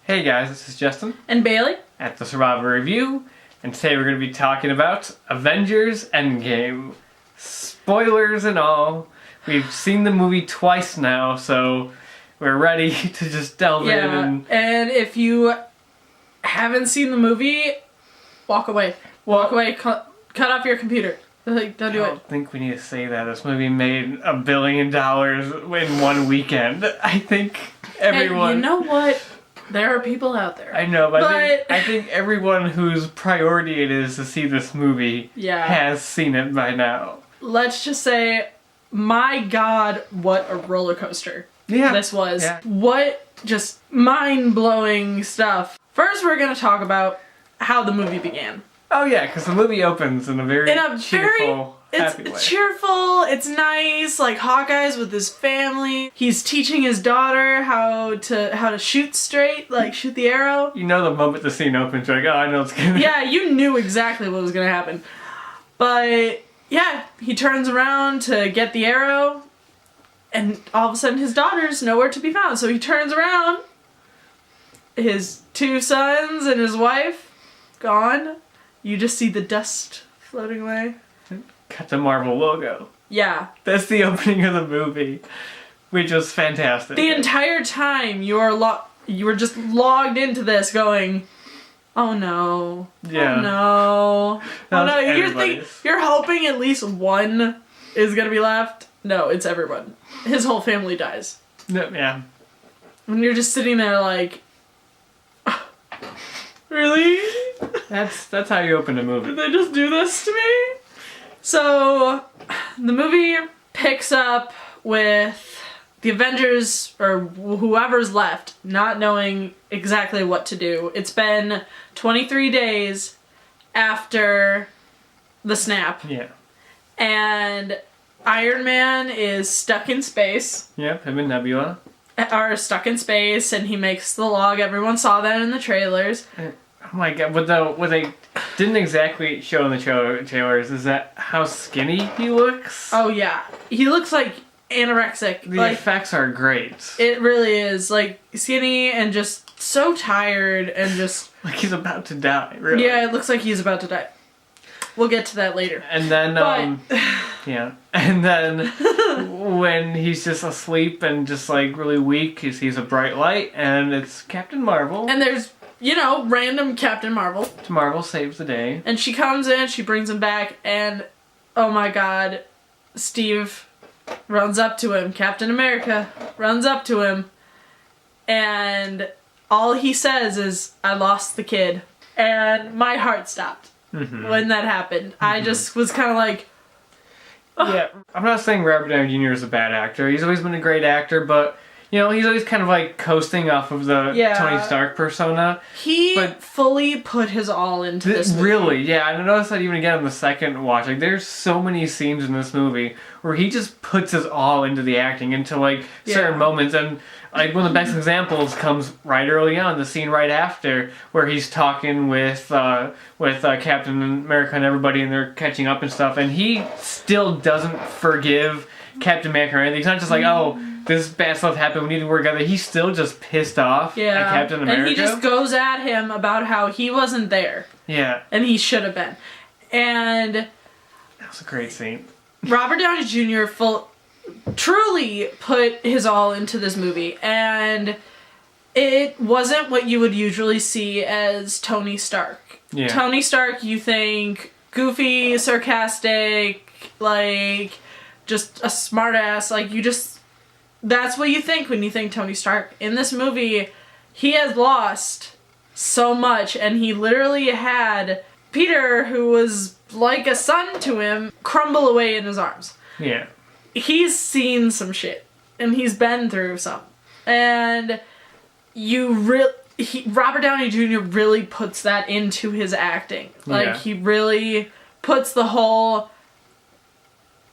Hey guys, this is Justin And Bailey at the Survivor Review, and today we're going to be talking about Avengers Endgame. Spoilers and all. We've seen the movie twice now, so we're ready to just delve in. And if you haven't seen the movie, walk away. Walk away. Cut off your computer. Like, don't do it. I don't think we need to say that. This movie made $1 billion in one weekend. I think everyone... Hey, you know what? There are people out there. I know, but I think everyone whose priority it is to see this movie has seen it by now. Let's just say, my God, what a roller coaster this was. Yeah. What just mind-blowing stuff. First, we're going to talk about how the movie began. Oh yeah, because the movie opens in a very cheerful, happy way. It's cheerful, it's nice, like Hawkeye's with his family. He's teaching his daughter how to shoot straight, like shoot the arrow. You know the moment the scene opens, you're like, oh, I know it's gonna... Yeah, you knew exactly what was gonna happen. But, yeah, he turns around to get the arrow, and all of a sudden his daughter's nowhere to be found. So he turns around, his 2 sons and his wife, gone. You just see the dust floating away. Got the Marvel logo. Yeah. That's the opening of the movie, which was fantastic. The entire time you were just logged into this going, oh no. Yeah. Oh no. That Oh no. everybody's. You're hoping at least one is gonna be left. No, it's everyone. His whole family dies. Yeah. And you're just sitting there like, really? That's how you open a movie. Did they just do this to me? So, the movie picks up with the Avengers, or whoever's left, not knowing exactly what to do. It's been 23 days after the snap. Yeah. And Iron Man is stuck in space. Yep, him and Nebula. Are stuck in space, and he makes the log. Everyone saw that in the trailers. Oh my god, what they didn't exactly show in the trailers is that how skinny he looks. Oh yeah. He looks like anorexic. The effects are great. It really is. Like, skinny and just so tired and just... Like he's about to die, really. Yeah, it looks like he's about to die. We'll get to that later. And then, yeah. And then when he's just asleep and just like really weak, he sees a bright light and it's Captain Marvel. And there's, you know, random Captain Marvel. Marvel saves the day. And she comes in, she brings him back, and oh my god, Steve runs up to him. Captain America runs up to him, and all he says is, I lost the kid. And my heart stopped when that happened. I just was kind of like... Ugh. Yeah, I'm not saying Robert Downey Jr. is a bad actor. He's always been a great actor, but... You know, he's always kind of like coasting off of the Tony Stark persona. He fully put his all into this movie. Really, yeah. I noticed that even again in the second watch. Like, there's so many scenes in this movie where he just puts his all into the acting, into like certain moments. And like one of the best examples comes right early on, the scene right after, where he's talking with Captain America and everybody, and they're catching up and stuff. And he still doesn't forgive Captain America or anything. He's not just like, oh, this bad stuff happened, we need to work together. He's still just pissed off at Captain America. And he just goes at him about how he wasn't there. Yeah. And he should have been. And... That was a great scene. Robert Downey Jr. truly put his all into this movie. And it wasn't what you would usually see as Tony Stark. Yeah. Tony Stark, you think goofy, sarcastic, like... just a smartass, like you just... That's what you think when you think Tony Stark. In this movie, he has lost so much, and he literally had Peter, who was like a son to him, crumble away in his arms. Yeah. He's seen some shit, and he's been through some. And Robert Downey Jr. really puts that into his acting. Like, he really puts the whole...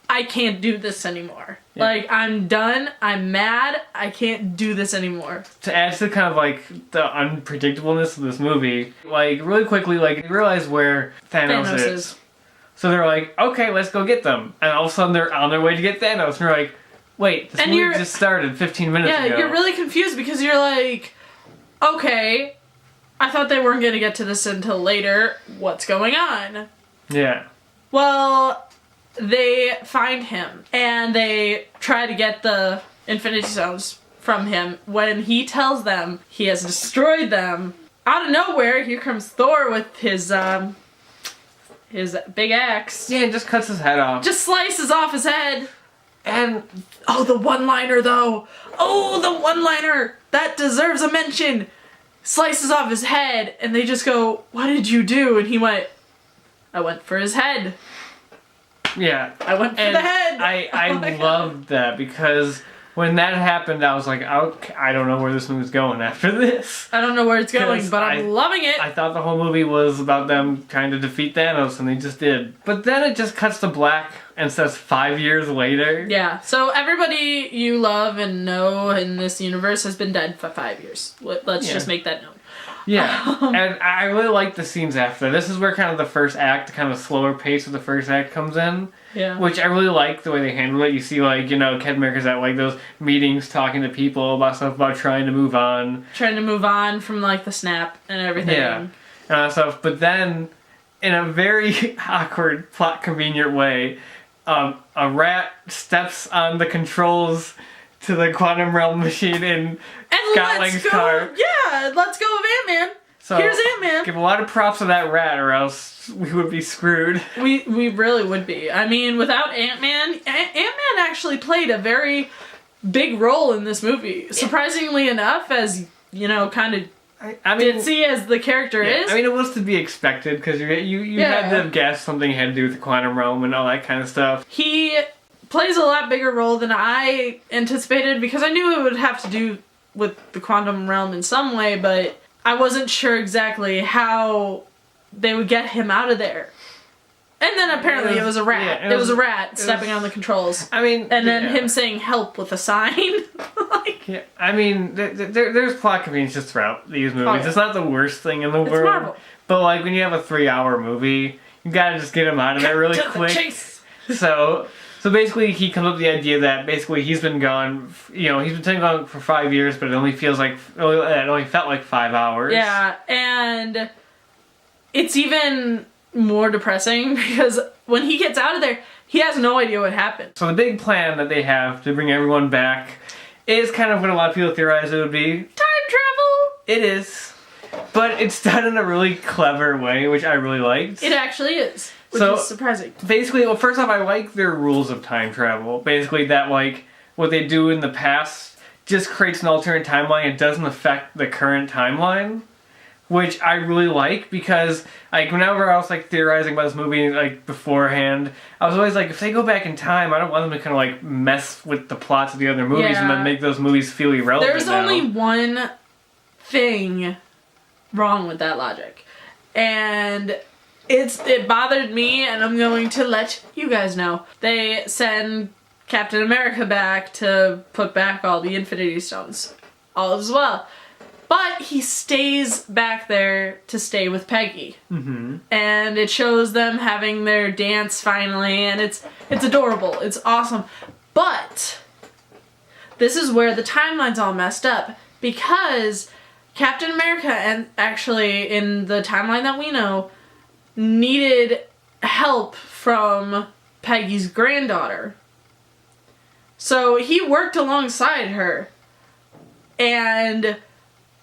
I can't do this anymore. Yeah. Like, I'm done. I'm mad. I can't do this anymore. To add to kind of, like, the unpredictableness of this movie, like, really quickly, like, you realize where Thanos is. So they're like, okay, let's go get them. And all of a sudden they're on their way to get Thanos. And you're like, wait, this movie just started 15 minutes ago. Yeah, you're really confused because you're like, okay, I thought they weren't going to get to this until later. What's going on? Yeah. Well, they find him and they try to get the Infinity Stones from him. When he tells them he has destroyed them, out of nowhere, here comes Thor with his big axe. Yeah, it just cuts his head off. Just slices off his head. And oh, the one-liner though. Oh, the one-liner that deserves a mention. Slices off his head, and they just go, "What did you do?" And he went, "I went for his head." Yeah, I went for the head. I loved that because when that happened, I was like, I don't know where this movie's going after this. I don't know where it's going, but I'm loving it. I thought the whole movie was about them trying to defeat Thanos, and they just did. But then it just cuts to black and says 5 years later. Yeah, so everybody you love and know in this universe has been dead for 5 years. Let's just make that known. Yeah, and I really like the scenes after. This is where kind of the first act, kind of slower pace of the first act comes in. Yeah. Which I really like the way they handle it. You see, like, you know, Captain America's at, like, those meetings talking to people about stuff about trying to move on. Trying to move on from, like, the snap and everything. Yeah. And all that stuff. But then, in a very awkward, plot-convenient way, a rat steps on the controls to the quantum realm machine in Scott Lang's car. Yeah, let's go with Ant-Man. So, here's Ant-Man. Give a lot of props to that rat or else we would be screwed. We really would be. I mean, without Ant-Man, Ant-Man actually played a very big role in this movie. Surprisingly enough, as, you know, kind of I mean, ditzy as the character is. I mean, it was to be expected because you had to guess something had to do with the quantum realm and all that kind of stuff. He plays a lot bigger role than I anticipated because I knew it would have to do with the quantum realm in some way, but I wasn't sure exactly how they would get him out of there. And then apparently it was a rat. Yeah, it was a rat stepping on the controls. I mean, and then him saying help with a sign. Like, yeah, I mean, there's plot conveniences throughout these movies. Oh, yeah. It's not the worst thing in the world. Marvel. But like when you have a 3-hour movie, you gotta just get him out of there really quick. Chase. So basically, he comes up with the idea that basically he's been gone. You know, he's been gone for 5 years, but it only felt like 5 hours. Yeah, and it's even more depressing because when he gets out of there, he has no idea what happened. So the big plan that they have to bring everyone back is kind of what a lot of people theorize it would be. Time travel! It is. But it's done in a really clever way, which I really liked. It actually is. Which is surprising. Basically, well, first off, I like their rules of time travel. Basically, that, like, what they do in the past just creates an alternate timeline. It doesn't affect the current timeline. Which I really like, because, like, whenever I was, like, theorizing about this movie, like, beforehand, I was always like, if they go back in time, I don't want them to kind of, like, mess with the plots of the other movies and then make those movies feel irrelevant. There's only one thing wrong with that logic. And it bothered me, and I'm going to let you guys know. They send Captain America back to put back all the Infinity Stones. All as well. But he stays back there to stay with Peggy. Mm-hmm. And it shows them having their dance finally, and it's adorable. It's awesome. But this is where the timeline's all messed up, because Captain America, and actually in the timeline that we know, needed help from Peggy's granddaughter. So he worked alongside her, and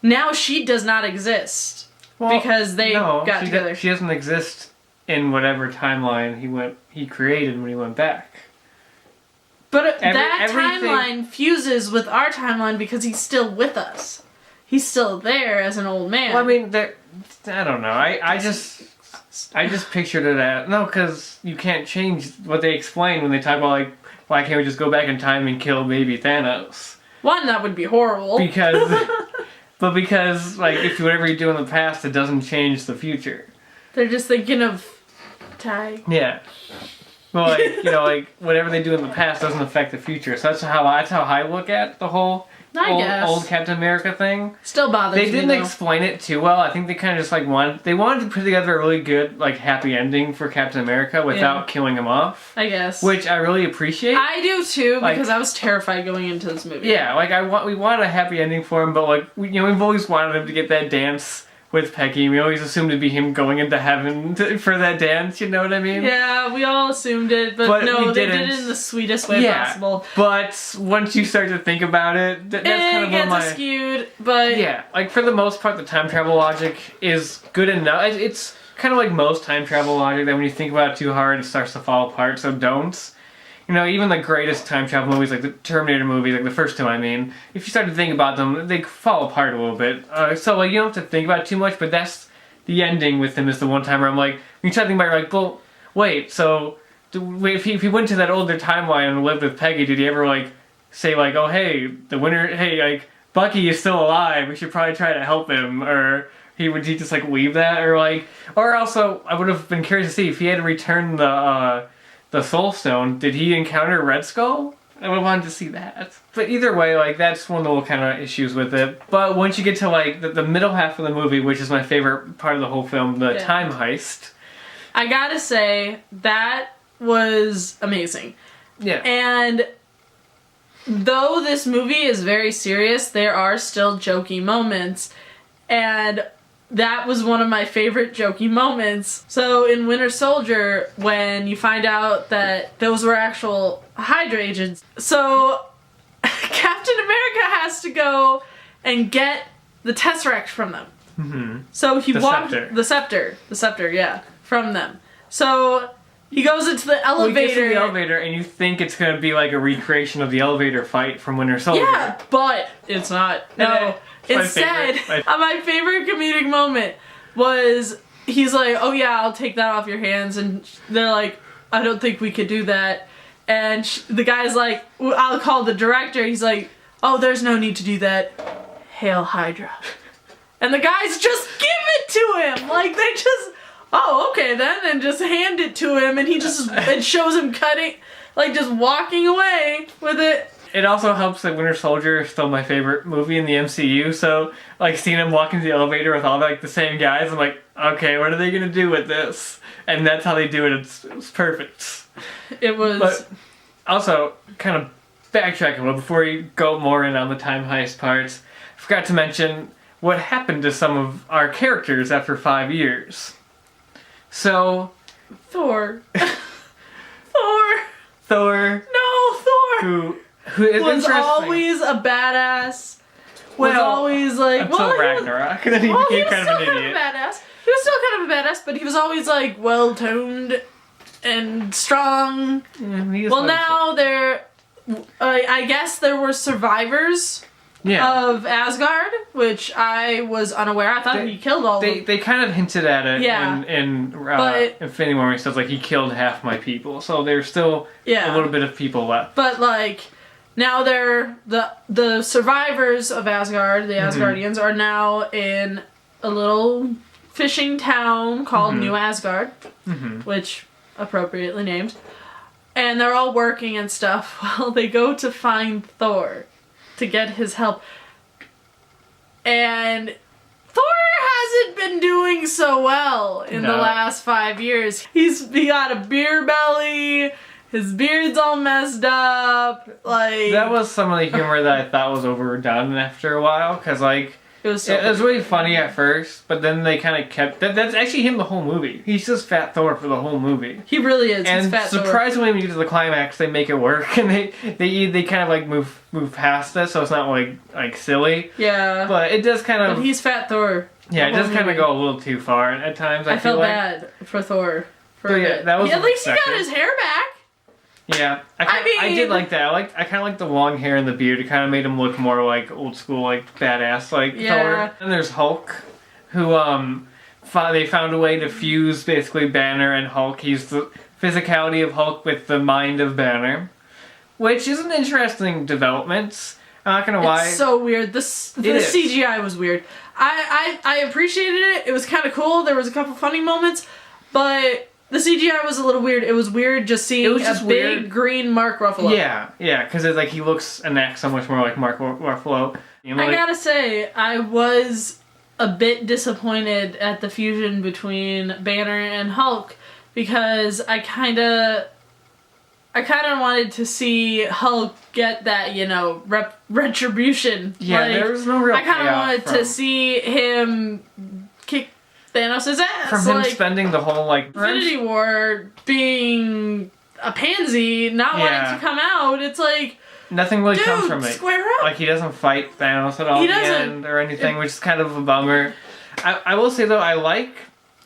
now she does not exist because they got together. She doesn't exist in whatever timeline he created when he went back. But that timeline fuses with our timeline because he's still with us. He's still there as an old man. Well, I mean, I don't know. I just pictured it as no, because you can't change what they explain when they talk about, like, why can't we just go back in time and kill baby Thanos? One, that would be horrible. Because, like, if whatever you do in the past, it doesn't change the future. They're just thinking of Ty. Yeah. Well, like, you know, like, whatever they do in the past doesn't affect the future. So that's how I look at the whole I guess. old Captain America thing. Still bothers me. They didn't explain it too well. I think they kind of just wanted to put together a really good happy ending for Captain America without killing him off. I guess. Which I really appreciate. I do too, because I was terrified going into this movie. Yeah, we wanted a happy ending for him, but we've always wanted him to get that dance with Peggy. We always assumed it'd be him going into heaven for that dance, you know what I mean? Yeah, we all assumed it, but no, they did it in the sweetest way possible. But once you start to think about it, that's kind of what gets skewed, but... Yeah, for the most part, the time travel logic is good enough. It's kind of like most time travel logic that when you think about it too hard, it starts to fall apart, so don't. Even the greatest time travel movies, like the Terminator movies, like the first two, if you start to think about them, they fall apart a little bit. So, you don't have to think about it too much, but that's the ending with them is the one time where I'm like, when you start thinking about it, you're like, well, wait, so, if he went to that older timeline and lived with Peggy, did he ever, say, oh, hey, the winner, hey, Bucky is still alive, we should probably try to help him, or... Would he just leave that, or also I would have been curious to see if he had to return the Soul Stone. Did he encounter Red Skull? I would have wanted to see that. But either way, that's one of the little kind of issues with it. But once you get to the middle half of the movie, which is my favorite part of the whole film, the time heist. I gotta say that was amazing. Yeah. And though this movie is very serious, there are still jokey moments, and that was one of my favorite jokey moments. So in Winter Soldier, when you find out that those were actual Hydra agents, so Captain America has to go and get the Tesseract from them. Mm-hmm. So he walked the scepter, yeah, from them. So he goes into the elevator. He gets in the elevator, and you think it's going to be a recreation of the elevator fight from Winter Soldier. Yeah, but it's not. No. Instead, my favorite comedic moment was he's like, oh yeah, I'll take that off your hands. And they're like, I don't think we could do that. And the guy's like, I'll call the director. He's like, oh, there's no need to do that. Hail Hydra. And the guys just give it to him. They just, oh, okay then. And just hand it to him. And he just, it shows him cutting, just walking away with it. It also helps that Winter Soldier is still my favorite movie in the MCU, so, seeing him walk into the elevator with all, the same guys, I'm like, okay, what are they gonna do with this? And that's how they do it, it's perfect. It was... But, also, kind of backtracking a little before you go more in on the time heist parts, I forgot to mention what happened to some of our characters after 5 years. So... Thor. Thor. No, Thor! Who is was always a badass. Was always until Ragnarok, and then he became kind of an idiot. He was still kind of a badass, but he was always well toned and strong. Well, now they're. I guess there were survivors of Asgard, which I was unaware. I thought he killed all of them. They kind of hinted at it in Infinity War. He says he killed half my people, so there's still a little bit of people left. But now they're the survivors of Asgard, the Asgardians, are now in a little fishing town called New Asgard, which appropriately named. And they're all working and stuff. Well, they go to find Thor to get his help. And Thor hasn't been doing so well in the last 5 years. He got a beer belly. His beard's all messed up. That was some of the humor that I thought was overdone after a while, because it was really funny at first, but then they kind of kept that's actually him the whole movie. He's just Fat Thor for the whole movie. He really is. And he's Fat surprisingly, Thor. when you get to the climax, they make it work, and they kind of move past it, so it's not silly. Yeah. But it does kind of. But he's Fat Thor. Yeah, it does kind of go a little too far at times. I feel felt bad for Thor. That was at least he got his hair back. Yeah, I did like that. I kind of like the long hair and the beard. It kind of made him look more old school, badass, Thor. And there's Hulk, who they found a way to fuse basically Banner and Hulk. He's the physicality of Hulk with the mind of Banner, which is an interesting development. I'm not gonna lie. It's so weird. The CGI was weird. I appreciated it. It was kind of cool. There was a couple funny moments, but The CGI was a little weird. It was weird just seeing a big weird. green Mark Ruffalo. Yeah, because it's like he looks and acts so much more like Mark Ruffalo. You know, I gotta say, I was a bit disappointed at the fusion between Banner and Hulk because I kind of wanted to see Hulk get that, retribution. Yeah, there was no real I kind of wanted from, to see him kick Thanos' ass. From him spending the whole, Infinity War being a pansy, not wanting to come out. It's like, nothing really comes from it. Square up. Like, he doesn't fight Thanos at all He at the doesn't. end or anything, which is kind of a bummer. I will say, though, I like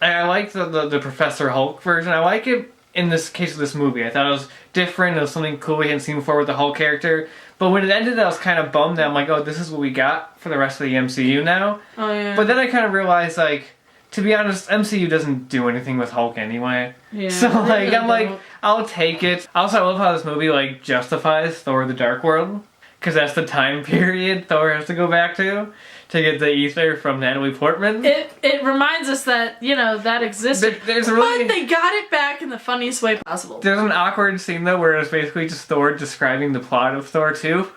the Professor Hulk version. I like it in this case of this movie. I thought it was different. It was something cool we hadn't seen before with the Hulk character. But when it ended, I was kind of bummed that I'm like, oh, this is what we got for the rest of the MCU now. Oh, yeah. But then I kind of realized, to be honest, MCU doesn't do anything with Hulk anyway. Yeah, so, really I'm like, don't. I'll take it. Also, I love how this movie, justifies Thor the Dark World. Because that's the time period Thor has to go back to get the ether from Natalie Portman. It reminds us that, that existed. But they got it back in the funniest way possible. There's an awkward scene, though, where it's basically just Thor describing the plot of Thor 2.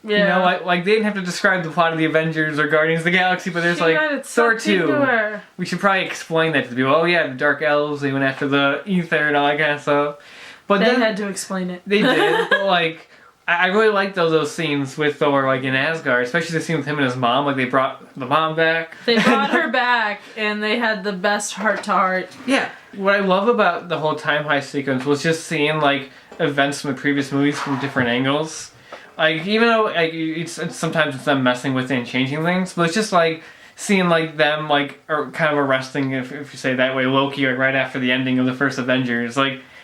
Yeah. They didn't have to describe the plot of the Avengers or Guardians of the Galaxy, but there's Thor 2. We should probably explain that to people. Oh yeah, the Dark Elves, they went after the ether and all that kind of stuff. But they had to explain it. They did, but I really liked those scenes with Thor, in Asgard, especially the scene with him and his mom. They brought the mom back. They brought her back, and they had the best heart-to-heart. Yeah. What I love about the whole time heist sequence was just seeing, events from the previous movies from different angles. Even though, sometimes it's them messing with it and changing things, but it's just, seeing, them, or kind of arresting, if you say it that way, Loki, right after the ending of the first Avengers,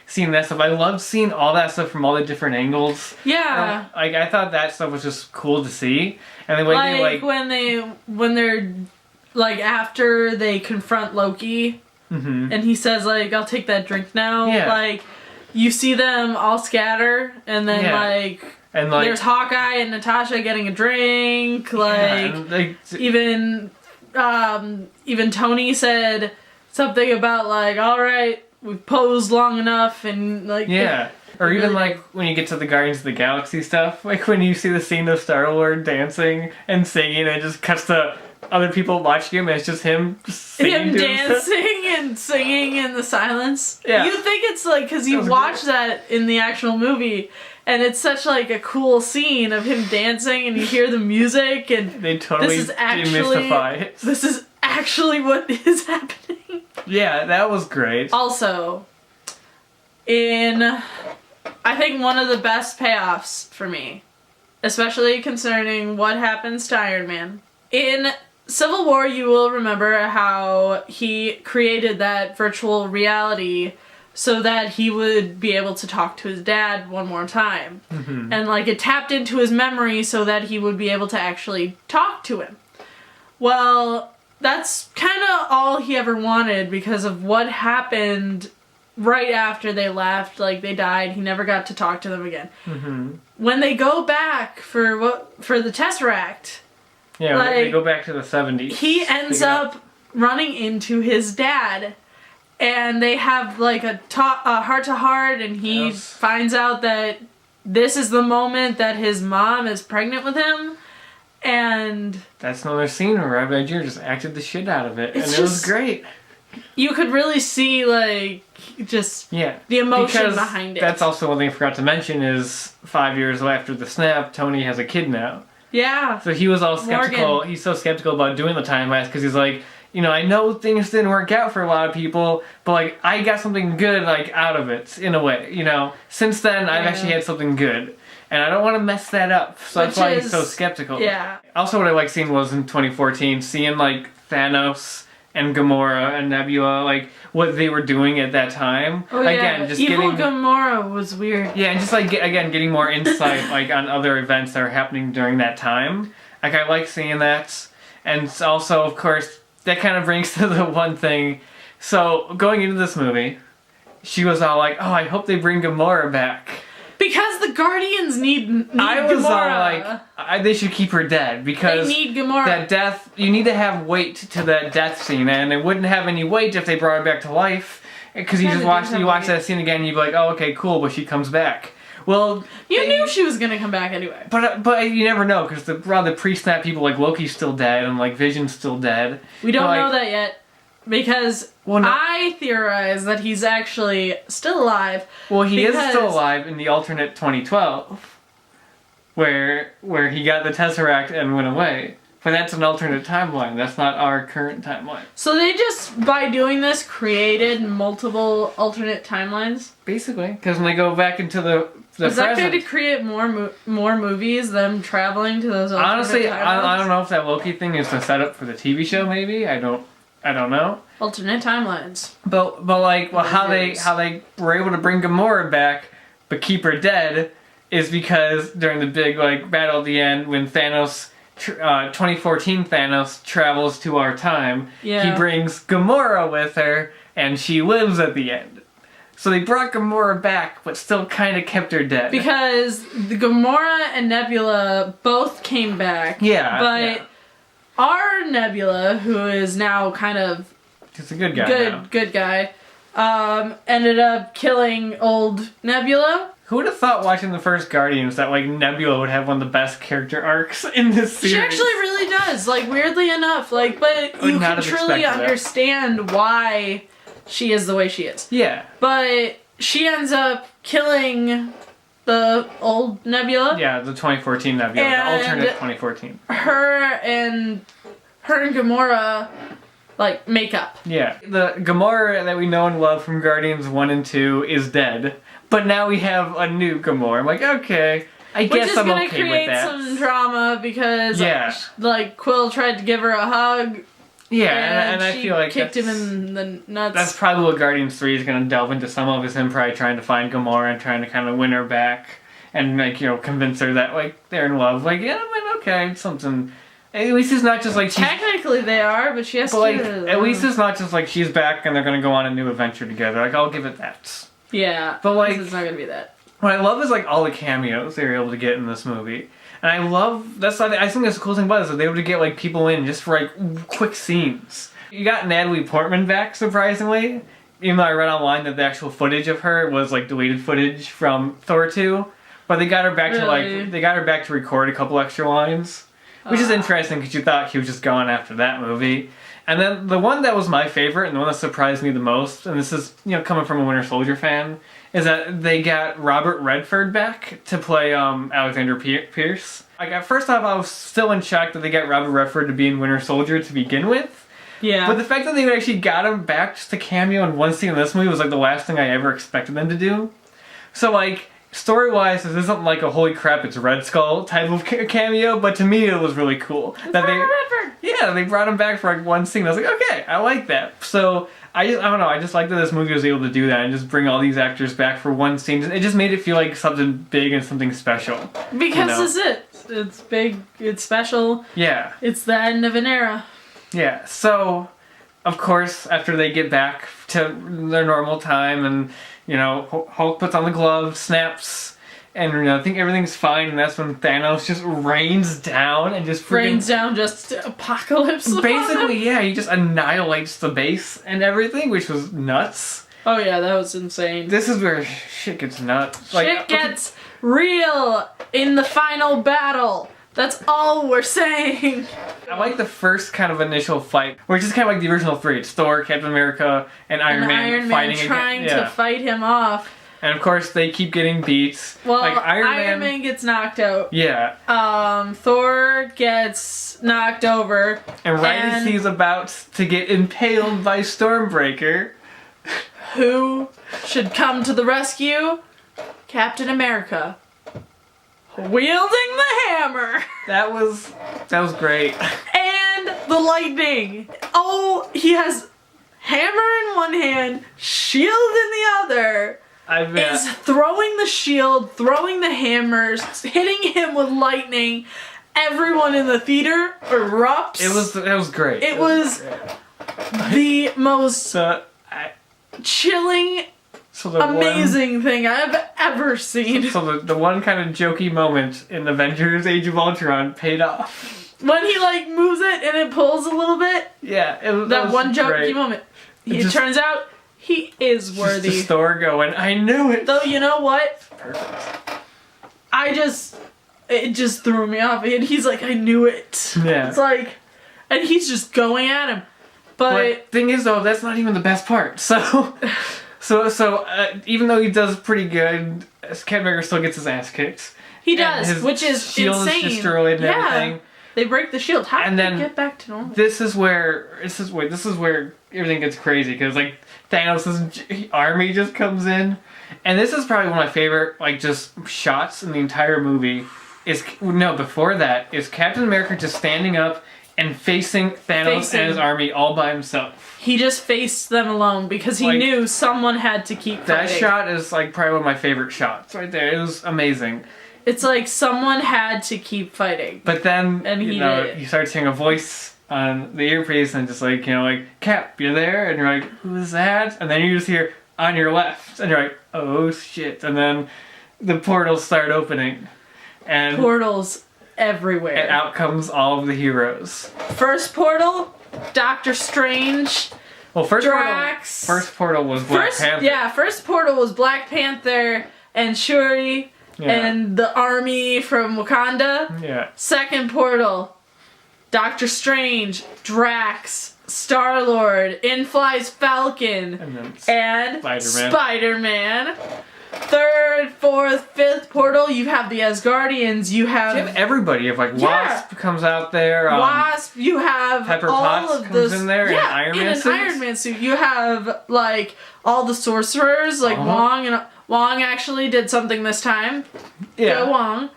seeing that stuff. I loved seeing all that stuff from all the different angles. Yeah. I thought that stuff was just cool to see. And the way when they're after they confront Loki and he says I'll take that drink now. Yeah. You see them all scatter and then and there's Hawkeye and Natasha getting a drink. Even Tony said something about all right, we've posed long enough and or even when you get to the Guardians of the Galaxy stuff, when you see the scene of Star-Lord dancing and singing and it just cuts to other people watching him and it's just him singing, him dancing and singing in the silence. You think it's because you watch that in the actual movie and it's such a cool scene of him dancing and you hear the music and they totally demystify it. This is actually what is happening. Yeah, that was great. Also, I think one of the best payoffs for me, especially concerning what happens to Iron Man. In Civil War, you will remember how he created that virtual reality so that he would be able to talk to his dad one more time. Mm-hmm. And it tapped into his memory so that he would be able to actually talk to him. Well, that's kind of all he ever wanted because of what happened right after they left. They died. He never got to talk to them again. Mm-hmm. When they go back for the Tesseract, they go back to the 70s. he ends up running into his dad, and they have a heart-to-heart, and he finds out that this is the moment that his mom is pregnant with him. And that's another scene where Avengers just acted the shit out of it, and it was great. You could really see the emotion behind it. That's also one thing I forgot to mention is 5 years after the snap, Tony has a kid now. Yeah. So he was all skeptical. Morgan. He's so skeptical about doing the time heist because he's I know things didn't work out for a lot of people, but I got something good out of it in a way. Since then I've actually had something good. And I don't want to mess that up, so that's why he's so skeptical. Yeah. Also, what I liked seeing was in 2014, seeing Thanos and Gamora and Nebula, what they were doing at that time. Oh yeah, Evil Gamora was weird. Yeah, and just getting more insight on other events that are happening during that time. I like seeing that, and also, of course, that kind of brings to the one thing. So going into this movie, she was all oh, I hope they bring Gamora back. Because the Guardians need I was Gamora. All they should keep her dead because they need Gamora. That death, you need to have weight to that death scene, and it wouldn't have any weight if they brought her back to life. Because you just watch that scene again and you'd be like, oh, okay, cool, but she comes back. Well, you knew she was gonna come back anyway. But you never know, because the pre-snap people, like, Loki's still dead and, like, Vision's still dead. We don't know that yet, because I theorize that he's actually still alive. Well, he is still alive in the alternate 2012, where he got the Tesseract and went away. But that's an alternate timeline. That's not our current timeline. So they just, by doing this, created multiple alternate timelines? Basically, because when they go back into the is that going to create more movies, them traveling to those alternate Honestly, timelines? I don't know if that Loki thing is the setup for the TV show. Maybe I don't know. Alternate timelines. But like, well, how they were able to bring Gamora back, but keep her dead, is because during the big like battle at the end when Thanos. 2014 Thanos travels to our time. Yeah. He brings Gamora with her, and she lives at the end. So they brought Gamora back, but still kind of kept her dead. Because the Gamora and Nebula both came back. Yeah. But our Nebula, who is now kind of he's a good guy. Good guy. Ended up killing old Nebula. Who would have thought watching the first Guardians that like Nebula would have one of the best character arcs in this series? She actually really does. Like, weirdly enough, like, but you can truly understand why she is the way she is. Yeah. But she ends up killing the old Nebula. Yeah, the 2014 Nebula, the alternate 2014. Her and Gamora like make up. Yeah. The Gamora that we know and love from Guardians 1 and 2 is dead. But now we have a new Gamora. I'm like, okay, I guess I'm okay with that. Which is gonna create some drama because like Quill tried to give her a hug. Yeah, and I feel like kicked him in the nuts. That's probably what Guardians 3 is gonna delve into some of, is him probably trying to find Gamora and trying to kind of win her back and like, you know, convince her that like they're in love. Like, yeah, I mean, okay, something. At least it's not just like technically they are, but she has to. Like, at least it's not just like she's back and they're gonna go on a new adventure together. Like, I'll give it that. Yeah, but like it's not gonna be that. What I love is like all the cameos they were able to get in this movie, and I love I think that's the cool thing about it, is that they were able to get like people in just for like quick scenes. You got Natalie Portman back, surprisingly, even though I read online that the actual footage of her was like deleted footage from Thor 2, but they got her back to record a couple extra lines, which is interesting because you thought he was just gone after that movie. And then the one that was my favorite and the one that surprised me the most, and this is, you know, coming from a Winter Soldier fan, is that they got Robert Redford back to play Alexander Pierce. Like, at first off, I was still in shock that they got Robert Redford to be in Winter Soldier to begin with. Yeah. But the fact that they actually got him back just to cameo in one scene in this movie was like the last thing I ever expected them to do. So like, story-wise, this isn't like a holy crap, it's Red Skull type of cameo, but to me it was really cool. They brought him back for like one scene. I was like, okay, I like that. So I don't know, I just like that this movie was able to do that and just bring all these actors back for one scene. It just made it feel like something big and something special. Because this is it. It's big, it's special. Yeah. It's the end of an era. Yeah, so of course, after they get back to their normal time and, you know, Hulk puts on the glove, snaps, and, you know, I think everything's fine, and that's when Thanos just rains down and just rains down just apocalypse. Basically, yeah, he just annihilates the base and everything, which was nuts. Oh yeah, that was insane. This is where shit gets nuts. Shit gets real in the final battle. That's all we're saying. I like the first kind of initial fight, which is kind of like the original three. It's Thor, Captain America, and Iron Man fighting trying to fight him off. And of course, they keep getting beat. Well, like Iron Man gets knocked out. Yeah. Thor gets knocked over. And as he's about to get impaled by Stormbreaker, who should come to the rescue? Captain America. Wielding the hammer. That was great. And the lightning. Oh, he has hammer in one hand, shield in the other. Is throwing the shield, throwing the hammers, hitting him with lightning. Everyone in the theater erupts. It was great. It was the most chilling, amazing thing I've ever seen. So the one kind of jokey moment in Avengers Age of Ultron paid off. When he like moves it and it pulls a little bit. Yeah. That one jokey moment. It turns out He is worthy. Just the Thor going, I knew it! Though, you know what? Perfect. It just threw me off. And he's like, I knew it. Yeah. It's like, and he's just going at him. But thing is, though, that's not even the best part. So even though he does pretty good, Captain America still gets his ass kicked. He does, which is shield insane. Is destroyed and everything. They break the shield. How and did then they get back to normal? This is where everything gets crazy because like Thanos' army just comes in, and this is probably one of my favorite like just shots in the entire movie. Before that is Captain America just standing up and facing Thanos and his army all by himself. He just faced them alone because he knew someone had to keep fighting. That shot is like probably one of my favorite shots right there. It was amazing. It's like someone had to keep fighting. But then, and you start hearing a voice on the earpiece and just like, Cap, you're there? And you're like, who is that? And then you just hear, on your left. And you're like, oh shit. And then the portals start opening. And portals everywhere. And out comes all of the heroes. First portal, Doctor Strange. Well, first portal was Black Panther. Yeah, first portal was Black Panther and Shuri. Yeah. And the army from Wakanda. Yeah. Second portal, Doctor Strange, Drax, Star-Lord, in flies Falcon, and Spider-Man. Third, fourth, fifth portal, you have the Asgardians. You have everybody. You have Wasp comes out there. Wasp. You have Pepper all Potts of comes in there in an Iron Man suit. You have all the sorcerers Wong and. Wong actually did something this time. Yeah. Go Wong.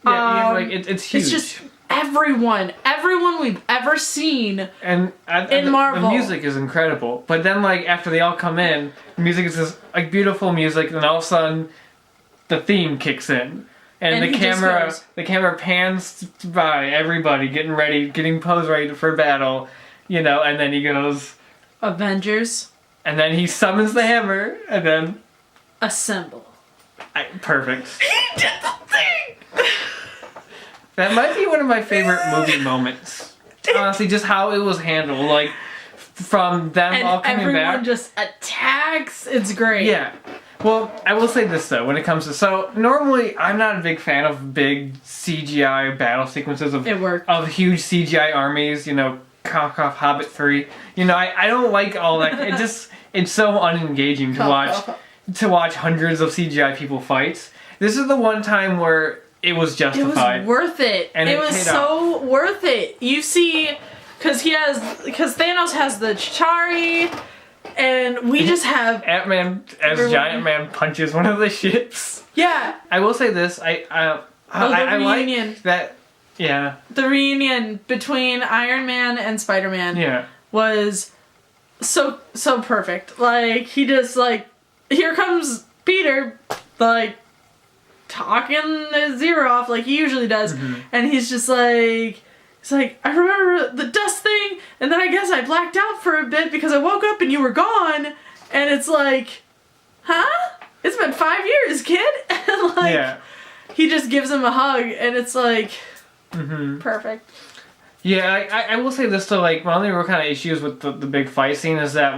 Yeah, it's huge. It's just everyone we've ever seen in Marvel. The music is incredible. But then, after they all come in, the music is this, beautiful music, and then all of a sudden, the theme kicks in. And the camera pans by everybody getting posed ready for battle, and then he goes... Avengers. And then he summons the hammer, and then... Assemble. Perfect. He did the thing! That might be one of my favorite movie moments. Honestly, just how it was handled. From them all coming back. Everyone just attacks. It's great. Yeah. Well, I will say this, though, when it comes to... So, normally, I'm not a big fan of big CGI battle sequences of huge CGI armies, cock off Hobbit 3. I don't like all that. It's so unengaging to watch hundreds of CGI people fight. This is the one time where it was justified. It was worth it. And it was so worth it. You see, because Thanos has the Chitauri, and we just have Ant-Man as Giant Man punches one of the ships. Yeah. I will say this. I like that. Yeah. The reunion between Iron Man and Spider-Man. Was so perfect. He just here comes Peter, talking his ear off like he usually does, and he's just I remember the dust thing, and then I guess I blacked out for a bit because I woke up and you were gone, and it's huh? It's been 5 years, kid, and he just gives him a hug, and it's perfect. Yeah, I will say this though, one of the real kind of issues with the big fight scene is that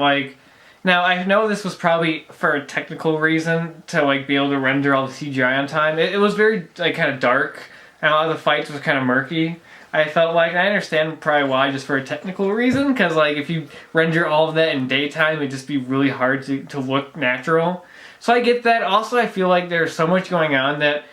now, I know this was probably for a technical reason to, be able to render all the CGI on time. It was very, kind of dark, and a lot of the fights was kind of murky. I felt and I understand probably why, just for a technical reason, because, if you render all of that in daytime, it'd just be really hard to look natural. So I get that. Also, I feel there's so much going on that,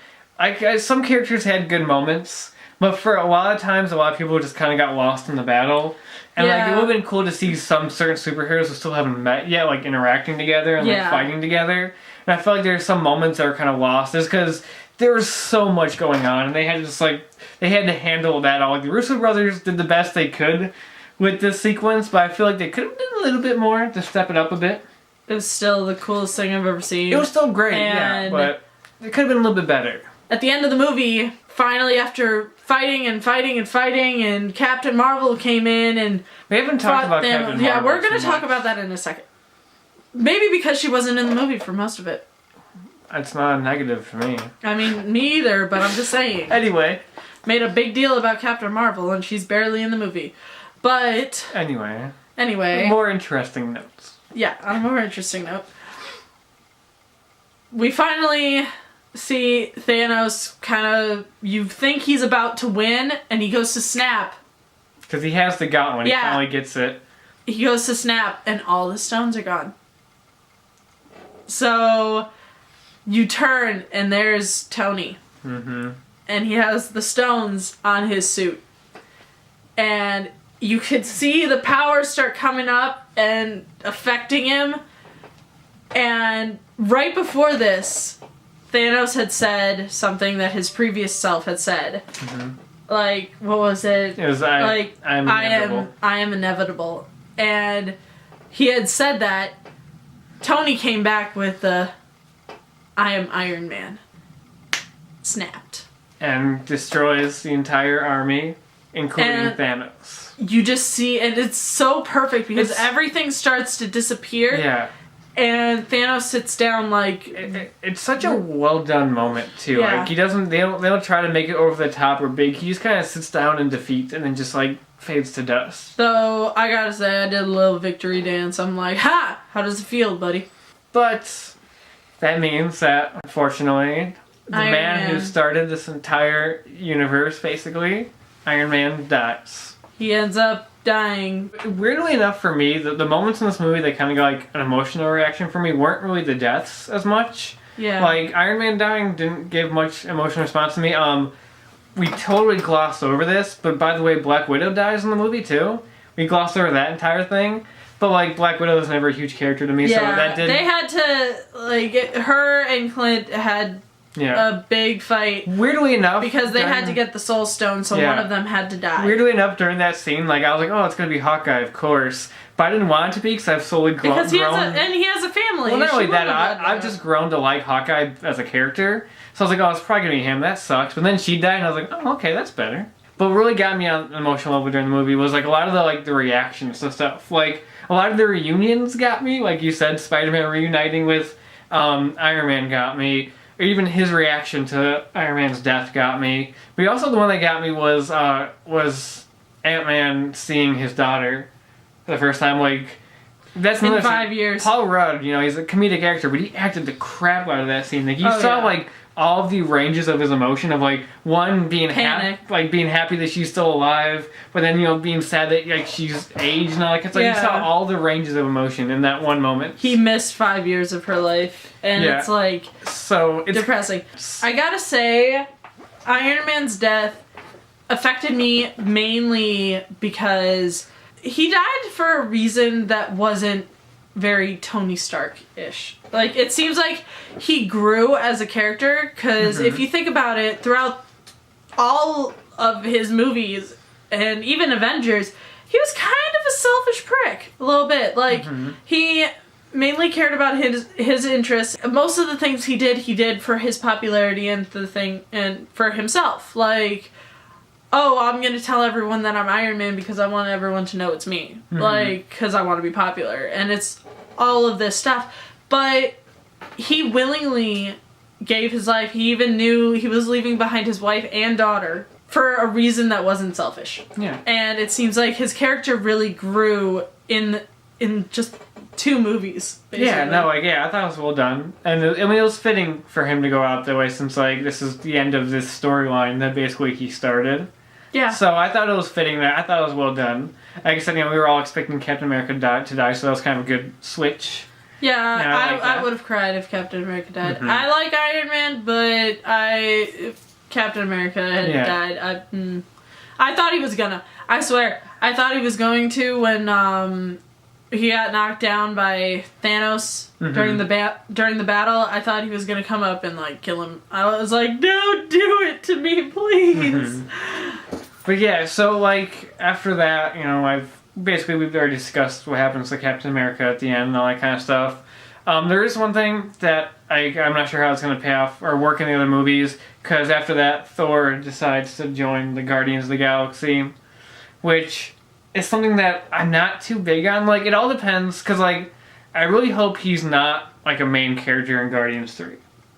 some characters had good moments, but for a lot of times, a lot of people just kind of got lost in the battle. And it would have been cool to see some certain superheroes who still haven't met yet, interacting together and fighting together. And I feel there's some moments that are kind of lost, just because there was so much going on, and they had to just they had to handle that all. The Russo brothers did the best they could with this sequence, but I feel they could have done a little bit more to step it up a bit. It was still the coolest thing I've ever seen. It was still great, but it could have been a little bit better. At the end of the movie, finally, after fighting and Captain Marvel came in and we haven't talked about Captain Marvel. Yeah, we're going to talk about that in a second. Maybe because she wasn't in the movie for most of it. That's not a negative for me. I mean, me either, but I'm just saying. Anyway. Made a big deal about Captain Marvel, and she's barely in the movie. But... Anyway. More interesting notes. Yeah, on a more interesting note, we finally see Thanos you think he's about to win, and he goes to snap. Because he has the gauntlet, he finally gets it. He goes to snap, and all the stones are gone. So, you turn, and there's Tony. Mm-hmm. And he has the stones on his suit. And you could see the powers start coming up and affecting him. And right before this, Thanos had said something that his previous self had said. Mm-hmm. Like, what was it? It was, I am inevitable. And he had said that. Tony came back with the I am Iron Man. Snapped. And destroys the entire army, including Thanos. You just see, and it's so perfect because everything starts to disappear. Yeah. And Thanos sits down like... It's such a well done moment too. Yeah. Like they don't try to make it over the top or big. He just kind of sits down in defeat and then just like fades to dust. So I gotta say, I did a little victory dance. I'm like, ha! How does it feel, buddy? But that means that unfortunately, the man who started this entire universe, basically, Iron Man, dies. He ends up dying. Weirdly enough for me, the moments in this movie that kind of got like an emotional reaction for me weren't really the deaths as much. Yeah. Like, Iron Man dying didn't give much emotional response to me. We totally glossed over this, but by the way, Black Widow dies in the movie too. We glossed over that entire thing. But, like, Black Widow was never a huge character to me, so that did... They had to, like, her and Clint had a big fight. Weirdly enough... Because they had to get the Soul Stone, so one of them had to die. Weirdly enough, during that scene, like, I was like, oh, it's gonna be Hawkeye, of course. But I didn't want it to be, because I've slowly grown... Because he has a family. Well, not only that, I've just grown to like Hawkeye as a character. So I was like, oh, it's probably gonna be him, that sucks. But then she died, and I was like, oh, okay, that's better. But what really got me on an emotional level during the movie was, like, a lot of the, like, the reactions to stuff. Like... A lot of the reunions got me, like you said, Spider-Man reuniting with Iron Man got me, or even his reaction to Iron Man's death got me. But also the one that got me was Ant-Man seeing his daughter for the first time. Like, that's in 5 years. Paul Rudd, you know, he's a comedic actor, but he acted the crap out of that scene. Like, you saw like all of the ranges of his emotion of like one being being happy that she's still alive, but then being sad that like she's aged and all that. It's like you saw all the ranges of emotion in that one moment. He missed 5 years of her life, and it's like it's depressing. I gotta say, Iron Man's death affected me mainly because he died for a reason that wasn't very Tony Stark-ish. Like, it seems like he grew as a character, because if you think about it, throughout all of his movies, and even Avengers, he was kind of a selfish prick, a little bit. Like, he mainly cared about his interests. Most of the things he did for his popularity and for himself. Like, oh, I'm gonna tell everyone that I'm Iron Man because I want everyone to know it's me. Like, because I want to be popular. And it's all of this stuff. But he willingly gave his life. He even knew he was leaving behind his wife and daughter for a reason that wasn't selfish. Yeah. And it seems like his character really grew in just 2 movies, basically. Yeah, no, like, I thought it was well done. And I mean, it was fitting for him to go out that way since, like, this is the end of this storyline that basically he started. Yeah. So I thought it was fitting that. I thought it was well done. Like I said, we were all expecting Captain America to die, so that was kind of a good switch. Yeah, I would have cried if Captain America died. I like Iron Man, but if Captain America had died, I thought he was gonna. I swear, I thought he was going to when he got knocked down by Thanos during the battle. I thought he was gonna come up and like kill him. I was like, don't do it to me, please. But yeah, so like after that, we've already discussed what happens to Captain America at the end and all that kind of stuff. There is one thing that I'm not sure how it's going to pay off or work in the other movies, because after that, Thor decides to join the Guardians of the Galaxy, which is something that I'm not too big on. Like, it all depends, because like I really hope he's not like a main character in Guardians 3.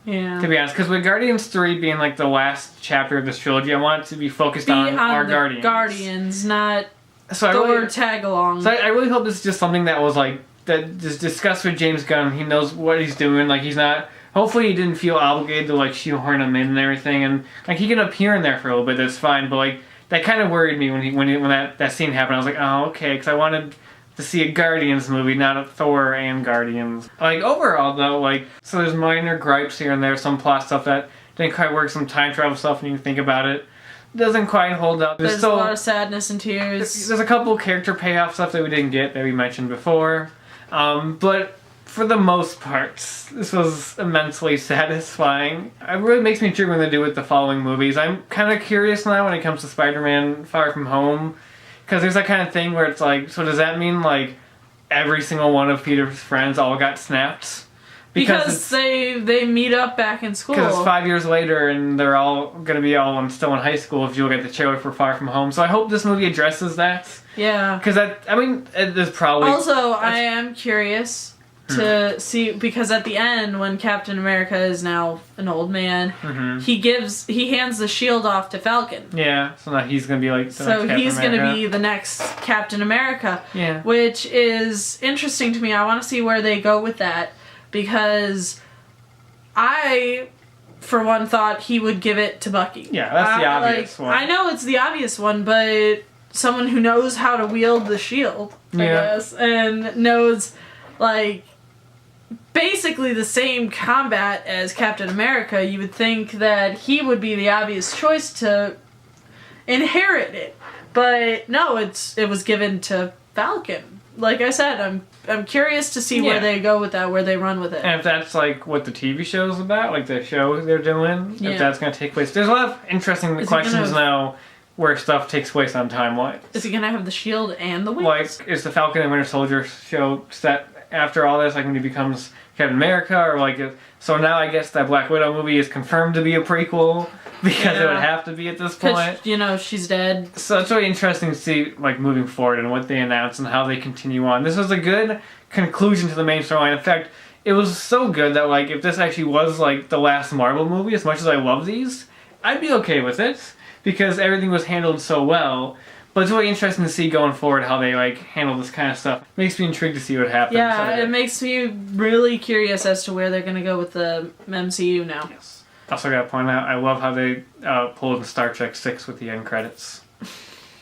Yeah. To be honest, because with Guardians 3 being like the last chapter of this trilogy, I want it to be focused on our Guardians. Guardians, not Thor tag along. So I really hope this is just something that was like that is discussed with James Gunn. He knows what he's doing. Like, he's not. Hopefully, he didn't feel obligated to like shoehorn him in and everything. And like, he can appear in there for a little bit. That's fine. But like, that kind of worried me when that scene happened. I was like, oh, okay, because I wanted to see a Guardians movie, not a Thor and Guardians. Like, overall though, like, so there's minor gripes here and there, some plot stuff that didn't quite work, some time travel stuff when you think about it. Doesn't quite hold up. There's still a lot of sadness and tears. There's a couple character payoff stuff that we didn't get that we mentioned before. But for the most part, this was immensely satisfying. It really makes me intrigued when they do with the following movies. I'm kind of curious now when it comes to Spider-Man Far From Home. Because there's that kind of thing where it's like, so does that mean like every single one of Peter's friends all got snapped? Because they meet up back in school. Because it's 5 years later and they're all going to be still in high school if you look at the trailer for Far From Home. So I hope this movie addresses that. Yeah. Because there's probably... Also, I am curious to see, because at the end, when Captain America is now an old man, he hands the shield off to Falcon. Yeah, so now he's going to be like the next Captain he's going to America. be the next Captain America. Yeah. Which is interesting to me. I want to see where they go with that, because I, for one, thought he would give it to Bucky. Yeah, that's the obvious one. I know it's the obvious one, but someone who knows how to wield the shield, I guess, and knows, like, basically the same combat as Captain America, you would think that he would be the obvious choice to inherit it. But no, it was given to Falcon. Like I said, I'm curious to see where they go with that, where they run with it. And if that's like what the TV show is about, like the show they're doing, if that's going to take place. There's a lot of interesting questions now where stuff takes place on timeline. Is he going to have the shield and the wings? Like, is the Falcon and Winter Soldier show set after all this, like when he becomes Captain America, or like, so now I guess that Black Widow movie is confirmed to be a prequel, because it would have to be at this point. You know, she's dead. So it's really interesting to see, like, moving forward and what they announce and how they continue on. This was a good conclusion to the main storyline. In fact, it was so good that, like, if this actually was, like, the last Marvel movie, as much as I love these, I'd be okay with it, because everything was handled so well. But it's really interesting to see going forward how they, like, handle this kind of stuff. Makes me intrigued to see what happens. Yeah, it makes me really curious as to where they're going to go with the MCU now. Yes. Also gotta point out, I love how they pulled in Star Trek 6 with the end credits.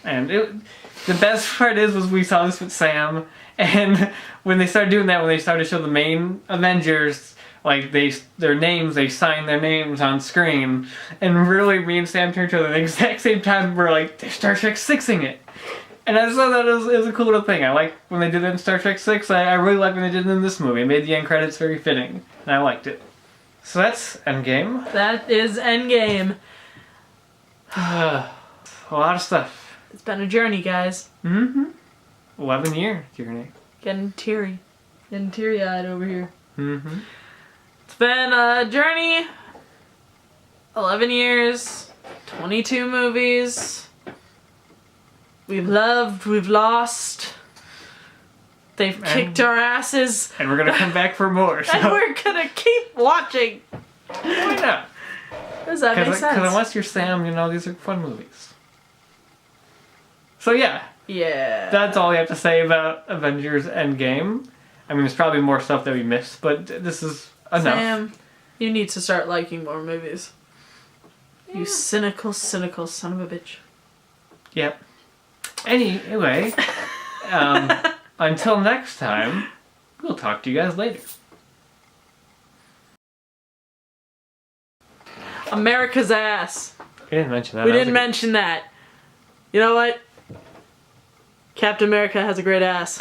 And the best part was we saw this with Sam, and when they started doing that, when they started to show the main Avengers, like, they signed their names on screen, and really, me and Sam turned to each other at the exact same time, we're like, they're Star Trek 6ing it. And I just thought that it was a cool little thing. I like when they did it in Star Trek 6, I really like when they did it in this movie. It made the end credits very fitting, and I liked it. So that's Endgame. That is Endgame. A lot of stuff. It's been a journey, guys. 11-year journey. Getting teary-eyed over here. It's been a journey. 11 years. 22 movies. We've loved, we've lost. They've kicked our asses. And we're gonna come back for more. So. And we're gonna keep watching. Why not? Does that make sense? Because unless you're Sam, you know, these are fun movies. So yeah. Yeah. That's all we have to say about Avengers Endgame. I mean, there's probably more stuff that we missed, but this is enough. Sam, you need to start liking more movies. Yeah. You cynical son of a bitch. Yep. Anyway, until next time, we'll talk to you guys later. America's ass. We didn't mention that. We didn't mention that. You know what? Captain America has a great ass.